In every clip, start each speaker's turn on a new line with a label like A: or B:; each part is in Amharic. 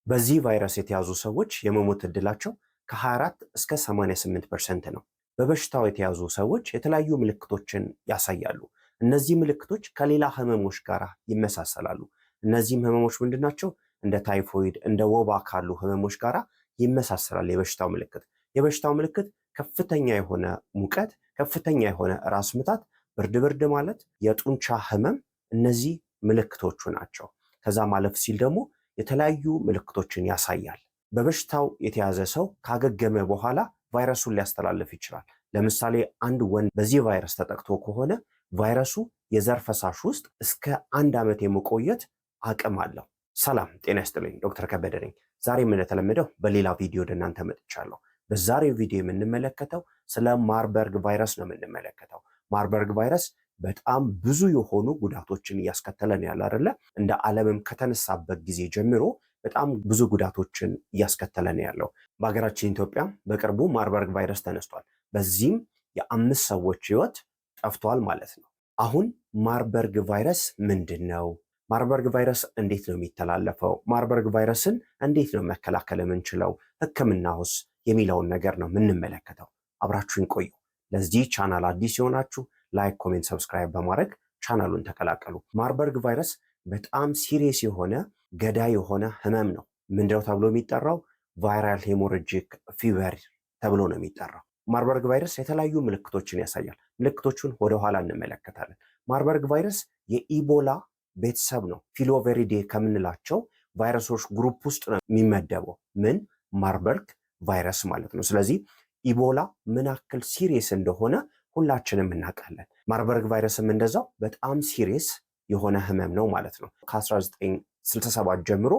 A: በዚህ ቫይረስ የተያዙ ሰዎች የመሞት እድላቸው ከ24 እስከ 88% ነው። በበሽታው የተያዙ ሰዎች የተለያዩ ምልክቶችን ያሳያሉ። እነዚህ ምልክቶች ከሌላ ህመሞች ጋር ይመሳሰላሉ። እነዚህም ህመሞች ምንድናቸው? እንደ ታይፎይድ፣ እንደ ወባ ካሉ ህመሞች ጋር ይመሳሰላል የበሽታው ምልክት። የበሽታው ምልክት ከፍተኛ የሆነ ሙቀት፣ ከፍተኛ የሆነ ራስ ምታት፣ ብርድ ማለት፣ የጡንቻ ህመም፣ እነዚህ ምልክቶቹ ናቸው። ከዛ ማለፍ ሲል ደግሞ የተለያዩ ምልክቶችን ያሳያል። በበሽታው የተያዘ ሰው ካገገመ በኋላ ቫይረሱን ሊያስተላልፍ ይችላል። ለምሳሌ አንድ ወንድ በዚህ ቫይረስ ተጠቅቶ ከሆነ ቫይረሱ የዘር ፈሳሽ ውስጥ እስከ 1 ዓመት የመቆየት አቅም አለው። ሰላም ጤና ይስጥልኝ፣ ዶክተር ከበደ ነኝ። ዛሬም እንደተለመደው በሌላ ቪዲዮ ወደ እናንተ መጥቻለሁ። በዛሬው ቪዲዮ የምንመለከተው ስለ ማርበርግ ቫይረስ ነው የምንመለከተው። ማርበርግ ቫይረስ በጣም ብዙ የሆኑ ጉዳቶችን እያስከተለን ያለ አይደለ? እንደ ዓለምም ከተነሳበት ጊዜ ጀምሮ በጣም ብዙ ጉዳቶችን እያስከተለን ያለው። በሀገራችን ኢትዮጵያ በቅርቡ ማርበርግ ቫይረስ ተነስቷል። በዚህም የ5 ሰዎች ህይወት ጠፍቷል ማለት ነው። አሁን ማርበርግ ቫይረስ ምንድን ነው? ማርበርግ ቫይረስ እንዴት ነው የሚተላለፈው? ማርበርግ ቫይረስን እንዴት ነው መከላከል የምንችለው? ህክምናውስ የሚለውን ነገር ነው የምንመለከተው። አብራችሁን ቆዩ። ለዚህ ቻናል አዲስ የሆናችሁ ላይክ፣ ኮሜንት፣ ሰብስክራይብ በማድረግ ቻናሉን ተቀላቀሉ። ማርበርግ ቫይረስ በጣም ሲሪየስ የሆነ ገዳይ የሆነ ህመም ነው። ምንድነው ተብሎ የሚጠራው? ቫይራል ሄሞራጂክ ፊቨር ተብሎ ነው የሚጠራው። ማርበርግ ቫይረስ የተለያዩ ምልክቶችን ያሳያል። ምልክቶቹን ወደኋላ እንመለከታለን። ማርበርግ ቫይረስ የኢቦላ ቤተሰብ ነው። ፊሎቬሪዴ ከምንላቸው ቫይረሶች ግሩፕ ውስጥ ነው የሚመደበው። ምን? ማርበርግ ቫይረስ ማለት ነው። ስለዚህ ኢቦላ ምን ያክል ሲሪየስ እንደሆነ ሁላችንም እናውቃለን። ማርበርግ ቫይረስም እንደዛው በጣም ሲሪየስ የሆነ ህመም ነው ማለት ነው። ከ1967 ጀምሮ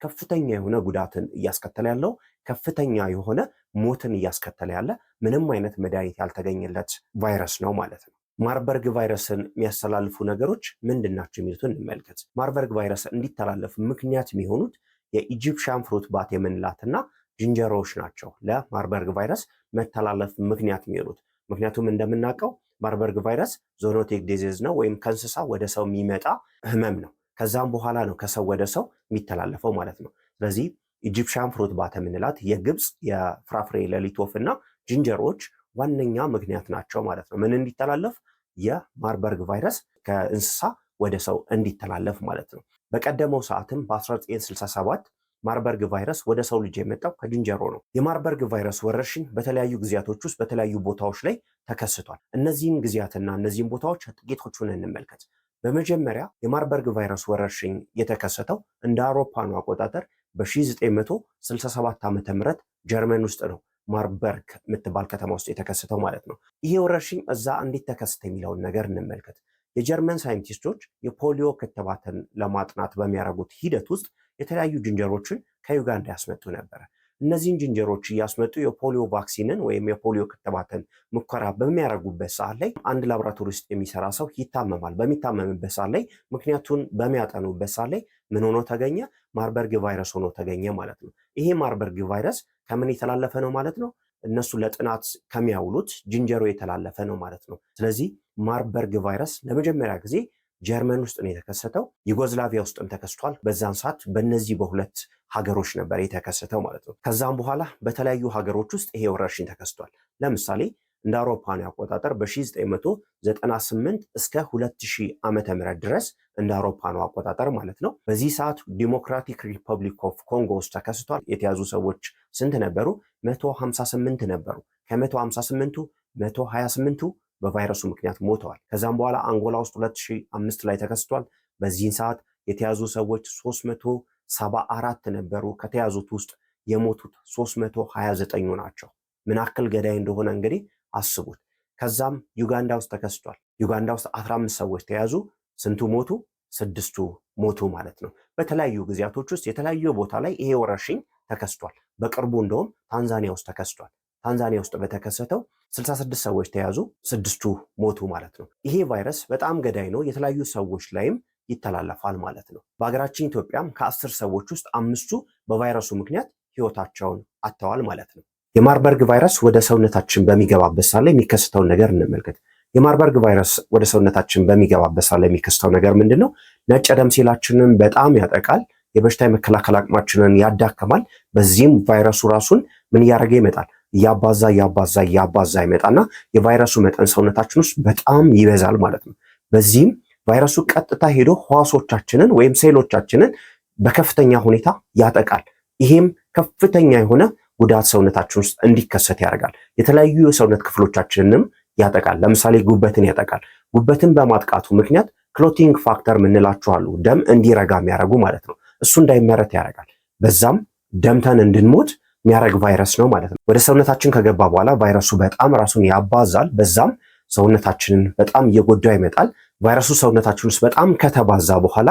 A: ከፍተኛ የሆነ ጉዳትን እያስከተለ ያለው፣ ከፍተኛ የሆነ ሞትን እያስከተለ ያለ፣ ምንም አይነት መድኃኒት ያልተገኘለት ቫይረስ ነው ማለት ነው። ማርበርግ ቫይረስን የሚያስተላልፉ ነገሮች ምንድናቸው የሚሉትን እንመልከት። ማርበርግ ቫይረስ እንዲተላለፍ ምክንያት የሚሆኑት የኢጂፕሽያን ፍሩት ባት የምንላትና ዝንጀሮዎች ናቸው ለማርበርግ ቫይረስ መተላለፍ ምክንያት የሚሆኑት። ምክንያቱም እንደምናውቀው ማርበርግ ቫይረስ ዞኖቲክ ዲዚዝ ነው፣ ወይም ከእንስሳ ወደ ሰው የሚመጣ ህመም ነው። ከዛም በኋላ ነው ከሰው ወደ ሰው የሚተላለፈው ማለት ነው። ስለዚህ ኢጂፕሽያን ፍሩት ባት የምንላት የግብፅ የፍራፍሬ ሌሊት ወፍ እና ዝንጀሮዎች ዋነኛ ምክንያት ናቸው ማለት ነው። ምን እንዲተላለፍ? የማርበርግ ቫይረስ ከእንስሳ ወደ ሰው እንዲተላለፍ ማለት ነው። በቀደመው ሰዓትም በ1967 ማርበርግ ቫይረስ ወደ ሰው ልጅ የመጣው ከዝንጀሮ ነው። የማርበርግ ቫይረስ ወረርሽኝ በተለያዩ ጊዜያቶች ውስጥ በተለያዩ ቦታዎች ላይ ተከስቷል። እነዚህን ጊዜያትና እነዚህን ቦታዎች ጥቂቶቹን እንመልከት። በመጀመሪያ የማርበርግ ቫይረስ ወረርሽኝ የተከሰተው እንደ አውሮፓኑ አቆጣጠር በ1967 ዓ.ም ጀርመን ውስጥ ነው። ማርበርግ የምትባል ከተማ ውስጥ የተከሰተው ማለት ነው። ይሄ ወረርሽኝ እዛ እንዴት ተከሰተ የሚለውን ነገር እንመልከት። የጀርመን ሳይንቲስቶች የፖሊዮ ክትባትን ለማጥናት በሚያደርጉት ሂደት ውስጥ የተለያዩ ዝንጀሮችን ከዩጋንዳ ያስመጡ ነበረ። እነዚህን ዝንጀሮች እያስመጡ የፖሊዮ ቫክሲንን ወይም የፖሊዮ ክትባትን ሙከራ በሚያደርጉበት ሰዓት ላይ አንድ ላቦራቶሪ ውስጥ የሚሰራ ሰው ይታመማል። በሚታመምበት ሰዓት ላይ ምክንያቱን በሚያጠኑበት ሰዓት ላይ ምን ሆኖ ተገኘ? ማርበርግ ቫይረስ ሆኖ ተገኘ ማለት ነው። ይሄ ማርበርግ ቫይረስ ከምን የተላለፈ ነው ማለት ነው? እነሱ ለጥናት ከሚያውሉት ዝንጀሮ የተላለፈ ነው ማለት ነው። ስለዚህ ማርበርግ ቫይረስ ለመጀመሪያ ጊዜ ጀርመን ውስጥ ነው የተከሰተው። ዩጎዝላቪያ ውስጥም ተከስቷል። በዛን ሰዓት በእነዚህ በሁለት ሀገሮች ነበር የተከሰተው ማለት ነው። ከዛም በኋላ በተለያዩ ሀገሮች ውስጥ ይሄ ወረርሽኝ ተከስቷል። ለምሳሌ እንደ አውሮፓውያን አቆጣጠር በ1998 እስከ 2000 ዓመተ ምህረት ድረስ እንደ አውሮፓውያን አቆጣጠር ማለት ነው። በዚህ ሰዓት ዲሞክራቲክ ሪፐብሊክ ኦፍ ኮንጎ ውስጥ ተከስቷል። የተያዙ ሰዎች ስንት ነበሩ? 158 ነበሩ። ከ158ቱ 128ቱ በቫይረሱ ምክንያት ሞተዋል። ከዛም በኋላ አንጎላ ውስጥ 2005 ላይ ተከስቷል። በዚህን ሰዓት የተያዙ ሰዎች 374 ነበሩ። ከተያዙት ውስጥ የሞቱት 329 ናቸው። ምን ያክል ገዳይ እንደሆነ እንግዲህ አስቡት። ከዛም ዩጋንዳ ውስጥ ተከስቷል። ዩጋንዳ ውስጥ 15 ሰዎች ተያዙ። ስንቱ ሞቱ? 6ቱ ሞቱ ማለት ነው። በተለያዩ ጊዜያቶች ውስጥ የተለያዩ ቦታ ላይ ይሄ ወረርሽኝ ተከስቷል። በቅርቡ እንደውም ታንዛኒያ ውስጥ ተከስቷል። ታንዛኒያ ውስጥ በተከሰተው 66 ሰዎች ተያዙ፣ 6ቱ ሞቱ ማለት ነው። ይሄ ቫይረስ በጣም ገዳይ ነው። የተለያዩ ሰዎች ላይም ይተላለፋል ማለት ነው። በሀገራችን ኢትዮጵያም ከ10 ሰዎች ውስጥ 5ቱ በቫይረሱ ምክንያት ህይወታቸውን አጥተዋል ማለት ነው። የማርበርግ ቫይረስ ወደ ሰውነታችን በሚገባበት ሰዓት ላይ የሚከሰተውን ነገር እንመልከት። የማርበርግ ቫይረስ ወደ ሰውነታችን በሚገባበት ሰዓት ላይ የሚከሰተው ነገር ምንድነው? ነጭ ደም ሴላችንን በጣም ያጠቃል። የበሽታ የመከላከል አቅማችንን ያዳክማል። በዚህም ቫይረሱ ራሱን ምን እያደረገ ይመጣል? እያባዛ ይመጣና የቫይረሱ መጠን ሰውነታችን ውስጥ በጣም ይበዛል ማለት ነው። በዚህም ቫይረሱ ቀጥታ ሄዶ ህዋሶቻችንን ወይም ሴሎቻችንን በከፍተኛ ሁኔታ ያጠቃል። ይሄም ከፍተኛ የሆነ ጉዳት ሰውነታችን ውስጥ እንዲከሰት ያደርጋል። የተለያዩ የሰውነት ክፍሎቻችንንም ያጠቃል። ለምሳሌ ጉበትን ያጠቃል። ጉበትን በማጥቃቱ ምክንያት ክሎቲንግ ፋክተር ምንላቸው አሉ፣ ደም እንዲረጋ የሚያደርጉ ማለት ነው። እሱ እንዳይመረት ያደርጋል። በዛም ደምተን እንድንሞት የሚያደርግ ቫይረስ ነው ማለት ነው። ወደ ሰውነታችን ከገባ በኋላ ቫይረሱ በጣም ራሱን ያባዛል። በዛም ሰውነታችንን በጣም እየጎዳው ይመጣል። ቫይረሱ ሰውነታችን ውስጥ በጣም ከተባዛ በኋላ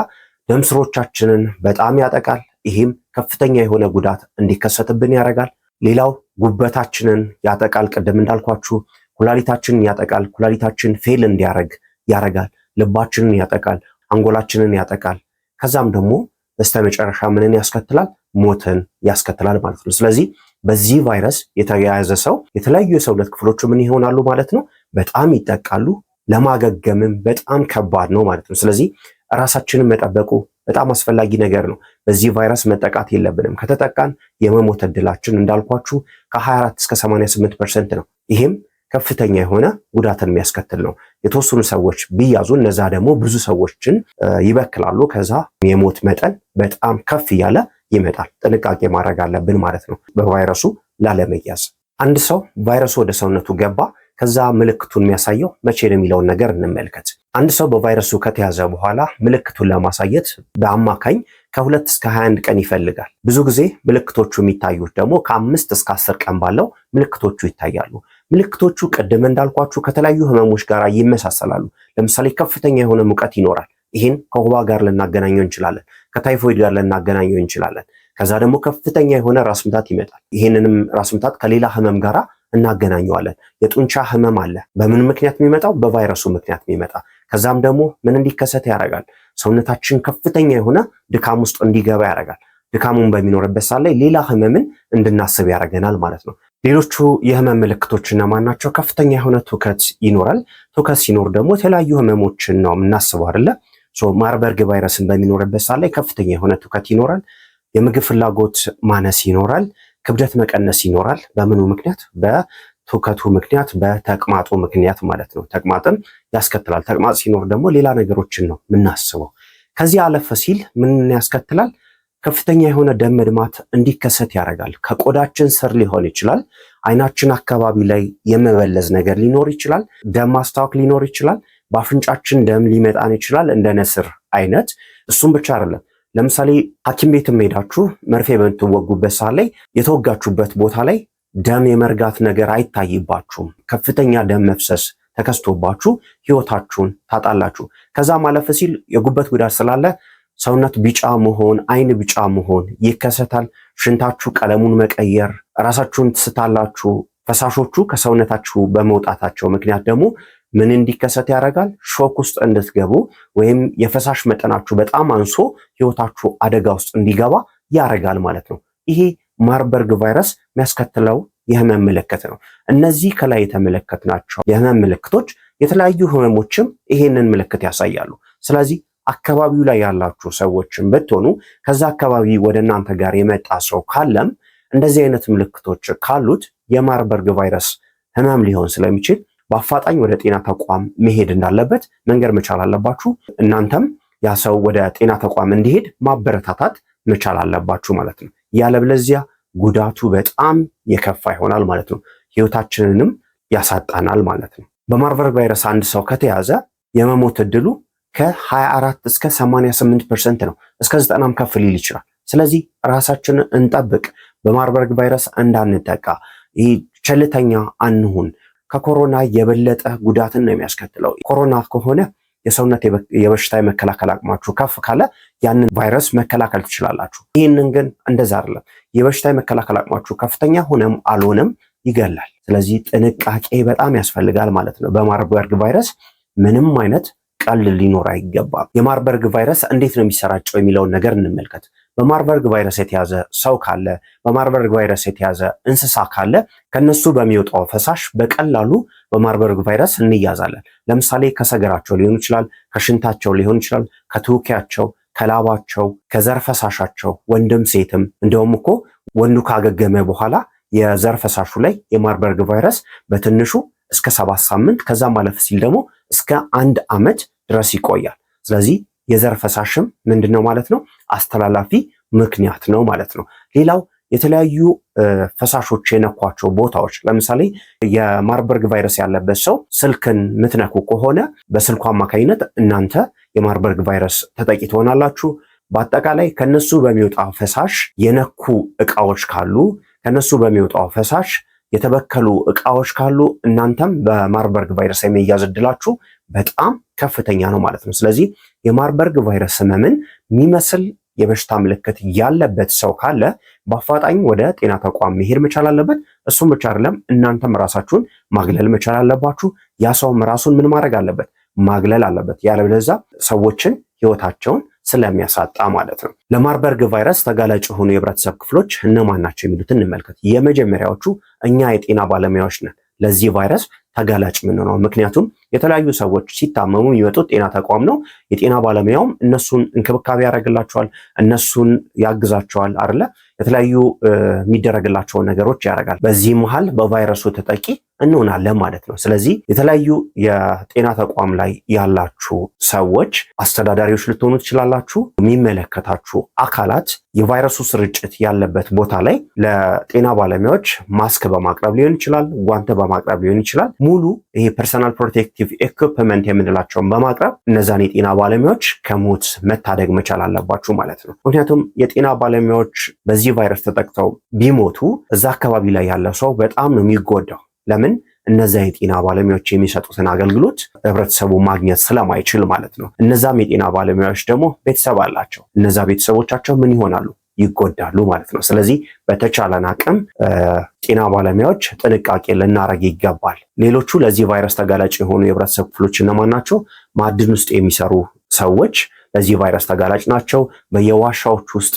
A: ደም ስሮቻችንን በጣም ያጠቃል። ይህም ከፍተኛ የሆነ ጉዳት እንዲከሰትብን ያደርጋል። ሌላው ጉበታችንን ያጠቃል። ቅድም እንዳልኳችሁ ኩላሊታችንን ያጠቃል። ኩላሊታችን ፌል እንዲያደርግ ያደርጋል። ልባችንን ያጠቃል። አንጎላችንን ያጠቃል። ከዛም ደግሞ በስተመጨረሻ ምንን ያስከትላል? ሞትን ያስከትላል ማለት ነው። ስለዚህ በዚህ ቫይረስ የተያያዘ ሰው የተለያዩ የሰውነት ክፍሎቹ ምን ይሆናሉ ማለት ነው? በጣም ይጠቃሉ። ለማገገምም በጣም ከባድ ነው ማለት ነው። ስለዚህ ራሳችንን መጠበቁ በጣም አስፈላጊ ነገር ነው። በዚህ ቫይረስ መጠቃት የለብንም። ከተጠቃን የመሞት እድላችን እንዳልኳችሁ ከ24 እስከ 88% ነው። ይሄም ከፍተኛ የሆነ ጉዳትን የሚያስከትል ነው። የተወሰኑ ሰዎች ቢያዙ እነዛ ደግሞ ብዙ ሰዎችን ይበክላሉ። ከዛ የሞት መጠን በጣም ከፍ እያለ ይመጣል። ጥንቃቄ ማድረግ አለብን ማለት ነው በቫይረሱ ላለመያዝ። አንድ ሰው ቫይረሱ ወደ ሰውነቱ ገባ፣ ከዛ ምልክቱን የሚያሳየው መቼ ነው የሚለውን ነገር እንመልከት። አንድ ሰው በቫይረሱ ከተያዘ በኋላ ምልክቱን ለማሳየት በአማካኝ ከ2 እስከ 21 ቀን ይፈልጋል። ብዙ ጊዜ ምልክቶቹ የሚታዩት ደግሞ ከ5 እስከ 10 ቀን ባለው ምልክቶቹ ይታያሉ። ምልክቶቹ ቅድም እንዳልኳችሁ ከተለያዩ ህመሞች ጋር ይመሳሰላሉ። ለምሳሌ ከፍተኛ የሆነ ሙቀት ይኖራል። ይህን ከወባ ጋር ልናገናኘው እንችላለን። ከታይፎይድ ጋር ልናገናኘው እንችላለን። ከዛ ደግሞ ከፍተኛ የሆነ ራስ ምታት ይመጣል። ይህንንም ራስ ምታት ከሌላ ህመም ጋር እናገናኘዋለን። የጡንቻ ህመም አለ። በምን ምክንያት የሚመጣው? በቫይረሱ ምክንያት የሚመጣ። ከዛም ደግሞ ምን እንዲከሰት ያደርጋል? ሰውነታችን ከፍተኛ የሆነ ድካም ውስጥ እንዲገባ ያደርጋል። ድካሙን በሚኖርበት ሰዓት ላይ ሌላ ህመምን እንድናስብ ያደርገናል ማለት ነው። ሌሎቹ የህመም ምልክቶች እነማን ናቸው? ከፍተኛ የሆነ ትውከት ይኖራል። ትውከት ሲኖር ደግሞ የተለያዩ ህመሞችን ነው የምናስበው አይደለ? ማርበርግ ቫይረስን በሚኖርበት ሰዓት ላይ ከፍተኛ የሆነ ትውከት ይኖራል። የምግብ ፍላጎት ማነስ ይኖራል። ክብደት መቀነስ ይኖራል። በምኑ ምክንያት? በትውከቱ ምክንያት፣ በተቅማጡ ምክንያት ማለት ነው። ተቅማጥም ያስከትላል። ተቅማጥ ሲኖር ደግሞ ሌላ ነገሮችን ነው የምናስበው። ከዚህ አለፈ ሲል ምን ያስከትላል? ከፍተኛ የሆነ ደም መድማት እንዲከሰት ያደርጋል። ከቆዳችን ስር ሊሆን ይችላል። አይናችን አካባቢ ላይ የመበለዝ ነገር ሊኖር ይችላል። ደም ማስታወክ ሊኖር ይችላል። በአፍንጫችን ደም ሊመጣን ይችላል፣ እንደ ነስር አይነት። እሱም ብቻ አይደለም። ለምሳሌ ሐኪም ቤትም ሄዳችሁ መርፌ በምትወጉበት ሰዓት ላይ የተወጋችሁበት ቦታ ላይ ደም የመርጋት ነገር አይታይባችሁም። ከፍተኛ ደም መፍሰስ ተከስቶባችሁ ህይወታችሁን ታጣላችሁ። ከዛ ማለፍ ሲል የጉበት ጉዳት ስላለ ሰውነት ቢጫ መሆን፣ አይን ቢጫ መሆን ይከሰታል። ሽንታችሁ ቀለሙን መቀየር፣ ራሳችሁን ትስታላችሁ። ፈሳሾቹ ከሰውነታችሁ በመውጣታቸው ምክንያት ደግሞ ምን እንዲከሰት ያደርጋል? ሾክ ውስጥ እንድትገቡ ወይም የፈሳሽ መጠናችሁ በጣም አንሶ ህይወታችሁ አደጋ ውስጥ እንዲገባ ያደርጋል ማለት ነው። ይሄ ማርበርግ ቫይረስ የሚያስከትለው የህመም ምልክት ነው። እነዚህ ከላይ የተመለከትናቸው የህመም ምልክቶች የተለያዩ ህመሞችም ይሄንን ምልክት ያሳያሉ። ስለዚህ አካባቢው ላይ ያላችሁ ሰዎችን ብትሆኑ ከዛ አካባቢ ወደ እናንተ ጋር የመጣ ሰው ካለም እንደዚህ አይነት ምልክቶች ካሉት የማርበርግ ቫይረስ ህመም ሊሆን ስለሚችል በአፋጣኝ ወደ ጤና ተቋም መሄድ እንዳለበት መንገር መቻል አለባችሁ። እናንተም ያ ሰው ወደ ጤና ተቋም እንዲሄድ ማበረታታት መቻል አለባችሁ ማለት ነው። ያለበለዚያ ጉዳቱ በጣም የከፋ ይሆናል ማለት ነው። ህይወታችንንም ያሳጣናል ማለት ነው። በማርበርግ ቫይረስ አንድ ሰው ከተያዘ የመሞት እድሉ ከ24 እስከ 88% ነው። እስከ 90ም ከፍ ሊል ይችላል። ስለዚህ ራሳችንን እንጠብቅ። በማርበርግ ቫይረስ እንዳንጠቃ፣ ይህ ቸልተኛ አንሁን። ከኮሮና የበለጠ ጉዳትን ነው የሚያስከትለው። ኮሮና ከሆነ የሰውነት የበሽታ የመከላከል አቅማችሁ ከፍ ካለ ያንን ቫይረስ መከላከል ትችላላችሁ። ይህንን ግን እንደዛ አይደለም። የበሽታ የመከላከል አቅማችሁ ከፍተኛ ሆነም አልሆነም ይገላል። ስለዚህ ጥንቃቄ በጣም ያስፈልጋል ማለት ነው። በማርበርግ ቫይረስ ምንም አይነት ቀልድ ሊኖር አይገባም። የማርበርግ ቫይረስ እንዴት ነው የሚሰራጨው የሚለውን ነገር እንመልከት። በማርበርግ ቫይረስ የተያዘ ሰው ካለ፣ በማርበርግ ቫይረስ የተያዘ እንስሳ ካለ ከነሱ በሚወጣው ፈሳሽ በቀላሉ በማርበርግ ቫይረስ እንያዛለን። ለምሳሌ ከሰገራቸው ሊሆን ይችላል፣ ከሽንታቸው ሊሆን ይችላል፣ ከትውኪያቸው፣ ከላባቸው፣ ከዘር ፈሳሻቸው ወንድም ሴትም እንደውም እኮ ወንዱ ካገገመ በኋላ የዘር ፈሳሹ ላይ የማርበርግ ቫይረስ በትንሹ እስከ 7 ሳምንት ከዛ ማለፍ ሲል ደግሞ እስከ 1 ዓመት ድረስ ይቆያል። ስለዚህ የዘር ፈሳሽም ምንድነው ማለት ነው? አስተላላፊ ምክንያት ነው ማለት ነው። ሌላው የተለያዩ ፈሳሾች የነኳቸው ቦታዎች ለምሳሌ የማርበርግ ቫይረስ ያለበት ሰው ስልክን ምትነኩ ከሆነ በስልኩ አማካኝነት እናንተ የማርበርግ ቫይረስ ተጠቂ ትሆናላችሁ። በአጠቃላይ ከነሱ በሚወጣው ፈሳሽ የነኩ እቃዎች ካሉ ከነሱ በሚወጣው ፈሳሽ የተበከሉ እቃዎች ካሉ እናንተም በማርበርግ ቫይረስ የመያዝ እድላችሁ በጣም ከፍተኛ ነው ማለት ነው። ስለዚህ የማርበርግ ቫይረስ ህመምን የሚመስል የበሽታ ምልክት ያለበት ሰው ካለ በአፋጣኝ ወደ ጤና ተቋም መሄድ መቻል አለበት። እሱም ብቻ አይደለም፣ እናንተም ራሳችሁን ማግለል መቻል አለባችሁ። ያ ሰውም ራሱን ምን ማድረግ አለበት? ማግለል አለበት። ያለበለዚያ ሰዎችን ህይወታቸውን ስለሚያሳጣ ማለት ነው። ለማርበርግ ቫይረስ ተጋላጭ የሆኑ የህብረተሰብ ክፍሎች እነማን ናቸው የሚሉትን እንመልከት። የመጀመሪያዎቹ እኛ የጤና ባለሙያዎች ነን ለዚህ ቫይረስ ተጋላጭ የምንሆነው። ምክንያቱም የተለያዩ ሰዎች ሲታመሙ የሚመጡት ጤና ተቋም ነው። የጤና ባለሙያውም እነሱን እንክብካቤ ያደርግላቸዋል፣ እነሱን ያግዛቸዋል አይደለ? የተለያዩ የሚደረግላቸውን ነገሮች ያደርጋል። በዚህ መሃል በቫይረሱ ተጠቂ እንሆናለን ማለት ነው። ስለዚህ የተለያዩ የጤና ተቋም ላይ ያላችሁ ሰዎች አስተዳዳሪዎች ልትሆኑ ትችላላችሁ። የሚመለከታችሁ አካላት የቫይረሱ ስርጭት ያለበት ቦታ ላይ ለጤና ባለሙያዎች ማስክ በማቅረብ ሊሆን ይችላል፣ ጓንት በማቅረብ ሊሆን ይችላል። ሙሉ ይሄ ፐርሰናል ፕሮቴክቲቭ ኢኩፕመንት የምንላቸውን በማቅረብ እነዛን የጤና ባለሙያዎች ከሞት መታደግ መቻል አለባችሁ ማለት ነው። ምክንያቱም የጤና ባለሙያዎች በዚህ ቫይረስ ተጠቅተው ቢሞቱ እዛ አካባቢ ላይ ያለው ሰው በጣም ነው የሚጎዳው። ለምን? እነዛ የጤና ባለሙያዎች የሚሰጡትን አገልግሎት ህብረተሰቡ ማግኘት ስለማይችል ማለት ነው። እነዛም የጤና ባለሙያዎች ደግሞ ቤተሰብ አላቸው። እነዛ ቤተሰቦቻቸው ምን ይሆናሉ? ይጎዳሉ ማለት ነው። ስለዚህ በተቻለን አቅም ጤና ባለሙያዎች ጥንቃቄ ልናደርግ ይገባል። ሌሎቹ ለዚህ ቫይረስ ተጋላጭ የሆኑ የህብረተሰብ ክፍሎች እነማን ናቸው? ማዕድን ውስጥ የሚሰሩ ሰዎች ለዚህ ቫይረስ ተጋላጭ ናቸው። በየዋሻዎች ውስጥ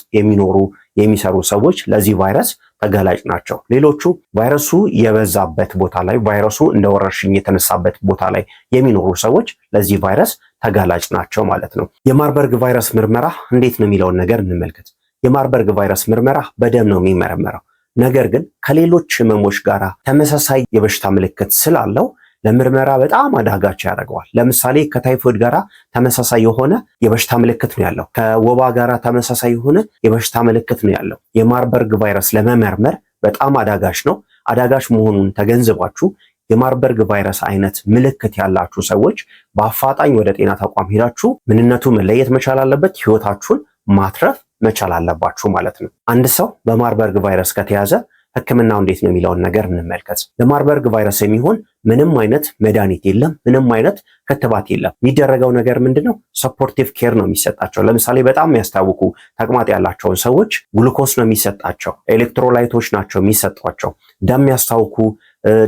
A: የሚሰሩ ሰዎች ለዚህ ቫይረስ ተጋላጭ ናቸው። ሌሎቹ ቫይረሱ የበዛበት ቦታ ላይ ቫይረሱ እንደ ወረርሽኝ የተነሳበት ቦታ ላይ የሚኖሩ ሰዎች ለዚህ ቫይረስ ተጋላጭ ናቸው ማለት ነው። የማርበርግ ቫይረስ ምርመራ እንዴት ነው የሚለውን ነገር እንመልከት። የማርበርግ ቫይረስ ምርመራ በደም ነው የሚመረመረው። ነገር ግን ከሌሎች ህመሞች ጋር ተመሳሳይ የበሽታ ምልክት ስላለው ለምርመራ በጣም አዳጋች ያደርገዋል። ለምሳሌ ከታይፎይድ ጋር ተመሳሳይ የሆነ የበሽታ ምልክት ነው ያለው። ከወባ ጋር ተመሳሳይ የሆነ የበሽታ ምልክት ነው ያለው። የማርበርግ ቫይረስ ለመመርመር በጣም አዳጋች ነው። አዳጋች መሆኑን ተገንዝባችሁ የማርበርግ ቫይረስ አይነት ምልክት ያላችሁ ሰዎች በአፋጣኝ ወደ ጤና ተቋም ሄዳችሁ ምንነቱ መለየት መቻል አለበት። ህይወታችሁን ማትረፍ መቻል አለባችሁ ማለት ነው። አንድ ሰው በማርበርግ ቫይረስ ከተያዘ ህክምናው እንዴት ነው የሚለውን ነገር እንመልከት። ለማርበርግ ቫይረስ የሚሆን ምንም አይነት መድኃኒት የለም፣ ምንም አይነት ክትባት የለም። የሚደረገው ነገር ምንድነው? ሰፖርቲቭ ኬር ነው የሚሰጣቸው። ለምሳሌ በጣም የሚያስታውቁ ተቅማጥ ያላቸውን ሰዎች ግሉኮስ ነው የሚሰጣቸው፣ ኤሌክትሮላይቶች ናቸው የሚሰጧቸው። ደም የሚያስታውኩ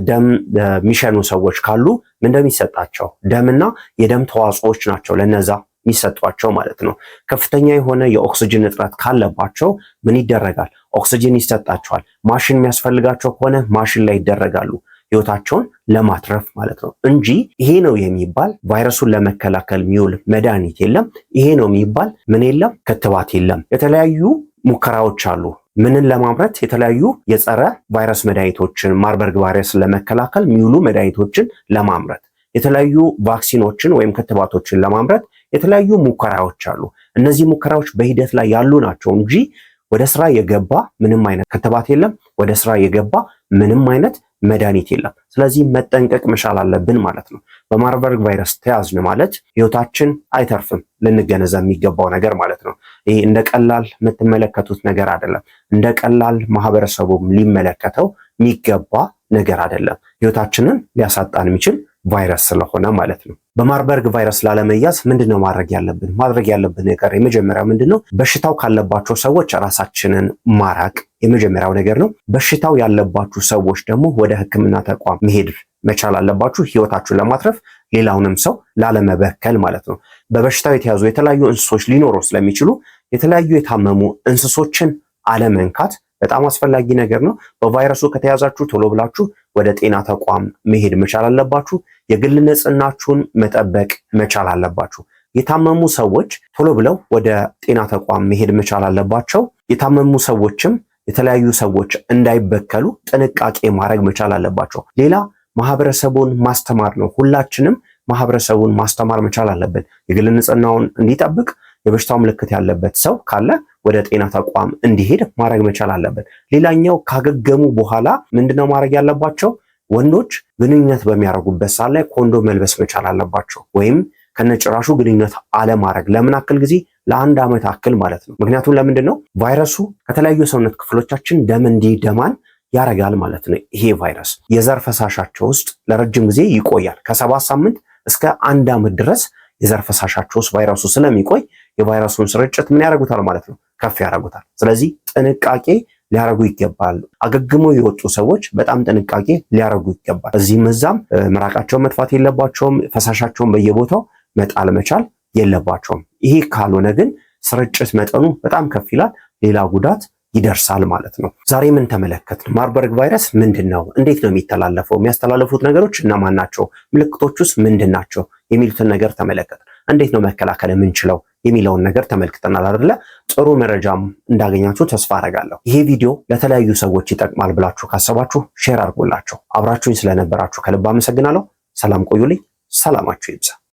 A: ደም የሚሸኑ ሰዎች ካሉ ምን እንደሚሰጣቸው ደምና የደም ተዋጽኦዎች ናቸው ለነዛ የሚሰጧቸው ማለት ነው። ከፍተኛ የሆነ የኦክሲጅን እጥረት ካለባቸው ምን ይደረጋል? ኦክሲጅን ይሰጣቸዋል። ማሽን የሚያስፈልጋቸው ከሆነ ማሽን ላይ ይደረጋሉ፣ ህይወታቸውን ለማትረፍ ማለት ነው እንጂ ይሄ ነው የሚባል ቫይረሱን ለመከላከል የሚውል መድኃኒት የለም። ይሄ ነው የሚባል ምን የለም፣ ክትባት የለም። የተለያዩ ሙከራዎች አሉ። ምንን ለማምረት? የተለያዩ የጸረ ቫይረስ መድኃኒቶችን፣ ማርበርግ ቫይረስን ለመከላከል የሚውሉ መድኃኒቶችን ለማምረት፣ የተለያዩ ቫክሲኖችን ወይም ክትባቶችን ለማምረት የተለያዩ ሙከራዎች አሉ። እነዚህ ሙከራዎች በሂደት ላይ ያሉ ናቸው እንጂ ወደ ስራ የገባ ምንም አይነት ክትባት የለም። ወደ ስራ የገባ ምንም አይነት መድኃኒት የለም። ስለዚህ መጠንቀቅ መቻል አለብን ማለት ነው። በማርበርግ ቫይረስ ተያዝን ማለት ህይወታችን አይተርፍም፣ ልንገነዘብ የሚገባው ነገር ማለት ነው። ይሄ እንደ ቀላል የምትመለከቱት ነገር አይደለም። እንደ ቀላል ማህበረሰቡም ሊመለከተው የሚገባ ነገር አይደለም። ህይወታችንን ሊያሳጣን የሚችል ቫይረስ ስለሆነ ማለት ነው። በማርበርግ ቫይረስ ላለመያዝ ምንድነው ማድረግ ያለብን? ማድረግ ያለብን ነገር የመጀመሪያው ምንድነው? በሽታው ካለባቸው ሰዎች ራሳችንን ማራቅ የመጀመሪያው ነገር ነው። በሽታው ያለባችሁ ሰዎች ደግሞ ወደ ህክምና ተቋም መሄድ መቻል አለባችሁ፣ ህይወታችሁን ለማትረፍ ሌላውንም ሰው ላለመበከል ማለት ነው። በበሽታው የተያዙ የተለያዩ እንስሶች ሊኖሩ ስለሚችሉ የተለያዩ የታመሙ እንስሶችን አለመንካት በጣም አስፈላጊ ነገር ነው። በቫይረሱ ከተያዛችሁ ቶሎ ብላችሁ ወደ ጤና ተቋም መሄድ መቻል አለባችሁ። የግል ንጽህናችሁን መጠበቅ መቻል አለባችሁ። የታመሙ ሰዎች ቶሎ ብለው ወደ ጤና ተቋም መሄድ መቻል አለባቸው። የታመሙ ሰዎችም የተለያዩ ሰዎች እንዳይበከሉ ጥንቃቄ ማድረግ መቻል አለባቸው። ሌላ ማህበረሰቡን ማስተማር ነው። ሁላችንም ማህበረሰቡን ማስተማር መቻል አለብን። የግል ንጽህናውን እንዲጠብቅ፣ የበሽታው ምልክት ያለበት ሰው ካለ ወደ ጤና ተቋም እንዲሄድ ማድረግ መቻል አለብን። ሌላኛው ካገገሙ በኋላ ምንድነው ማድረግ ያለባቸው? ወንዶች ግንኙነት በሚያደርጉበት ሰዓት ላይ ኮንዶም መልበስ መቻል አለባቸው፣ ወይም ከነጭራሹ ግንኙነት አለማድረግ። ለምን አክል ጊዜ? ለ1 ዓመት አክል ማለት ነው። ምክንያቱም ለምንድነው? ቫይረሱ ከተለያዩ የሰውነት ክፍሎቻችን ደም እንዲደማን ያረጋል ማለት ነው። ይሄ ቫይረስ የዘር ፈሳሻቸው ውስጥ ለረጅም ጊዜ ይቆያል። ከ7 ሳምንት እስከ 1 ዓመት ድረስ የዘር ፈሳሻቸው ውስጥ ቫይረሱ ስለሚቆይ የቫይረሱን ስርጭት ምን ያደርጉታል ማለት ነው? ከፍ ያደርጉታል። ስለዚህ ጥንቃቄ ሊያረጉ ይገባል። አገግመው የወጡ ሰዎች በጣም ጥንቃቄ ሊያረጉ ይገባል። እዚህም እዛም ምራቃቸውን መጥፋት የለባቸውም። ፈሳሻቸውን በየቦታው መጣል መቻል የለባቸውም። ይሄ ካልሆነ ግን ስርጭት መጠኑ በጣም ከፍ ይላል፣ ሌላ ጉዳት ይደርሳል ማለት ነው። ዛሬ ምን ተመለከትን? ማርበርግ ቫይረስ ምንድነው? እንዴት ነው የሚተላለፈው? የሚያስተላልፉት ነገሮች እነማን ናቸው? ምልክቶቹስ ምንድን ናቸው? የሚሉትን ነገር ተመለከትን። እንዴት ነው መከላከል የምንችለው የሚለውን ነገር ተመልክተናል አይደለ? ጥሩ መረጃም እንዳገኛችሁ ተስፋ አደርጋለሁ። ይሄ ቪዲዮ ለተለያዩ ሰዎች ይጠቅማል ብላችሁ ካሰባችሁ ሼር አድርጉላቸው። አብራችሁኝ ስለነበራችሁ ከልብ አመሰግናለሁ። ሰላም ቆዩልኝ። ሰላማችሁ ይብዛ።